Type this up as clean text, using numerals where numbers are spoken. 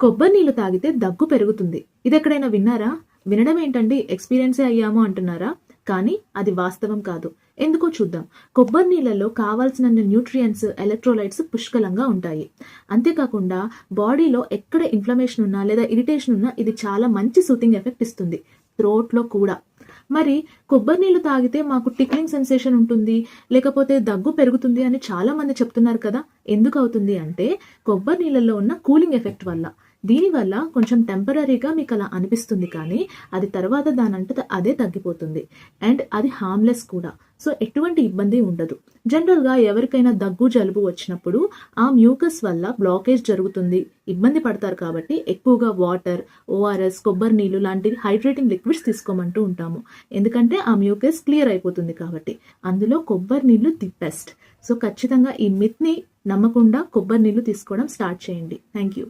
కొబ్బరి నీళ్లు తాగితే దగ్గు పెరుగుతుంది. ఇదెక్కడైనా విన్నారా? వినడం ఏంటండి, ఎక్స్‌పీరియన్సే అయ్యాము అంటున్నారా? కానీ అది వాస్తవం కాదు. ఎందుకో చూద్దాం. కొబ్బరి నీళ్లలో కావాల్సినన్ని న్యూట్రియంట్స్, ఎలక్ట్రోలైట్స్ పుష్కలంగా ఉంటాయి. అంతేకాకుండా బాడీలో ఎక్కడ ఇన్‌ఫ్లమేషన్ ఉన్నా లేదా ఇరిటేషన్ ఉన్నా ఇది చాలా మంచి సూతింగ్ ఎఫెక్ట్ ఇస్తుంది. థ్రోట్‌లో కూడా. మరి కొబ్బరి నీళ్లు తాగితే మాకు టిక్లింగ్ సెన్సేషన్ ఉంటుంది, లేకపోతే దగ్గు పెరుగుతుంది అని చాలా మంది చెప్తున్నారు కదా! ఎందుకవుతుంది అంటే కొబ్బరి నీళ్లలో ఉన్న కూలింగ్ ఎఫెక్ట్ వల్ల. దీనివల్ల కొంచెం టెంపరరీగా మీకు అలా అనిపిస్తుంది, కానీ అది తర్వాత దానంతట అదే తగ్గిపోతుంది. అండ్ అది హార్మ్‌లెస్ కూడా. సో ఎటువంటి ఇబ్బంది ఉండదు. జనరల్‌గా ఎవరికైనా దగ్గు, జలుబు వచ్చినప్పుడు ఆ మ్యూకస్ వల్ల బ్లాకేజ్ జరుగుతుంది. ఇబ్బంది పడతారు కాబట్టి ఎక్కువగా వాటర్, ఓఆర్ఎస్, కొబ్బరి నీళ్లు లాంటి హైడ్రేటింగ్ లిక్విడ్స్ తీసుకోమంటూ ఉంటాము. ఎందుకంటే ఆ మ్యూకస్ క్లియర్ అయిపోతుంది కాబట్టి. అందులో కొబ్బరి నీళ్లు ది బెస్ట్. సో ఖచ్చితంగా ఈ మిత్‌ని నమ్మకుండా కొబ్బరి నీళ్లు తీసుకోవడం స్టార్ట్ చేయండి. Thank you.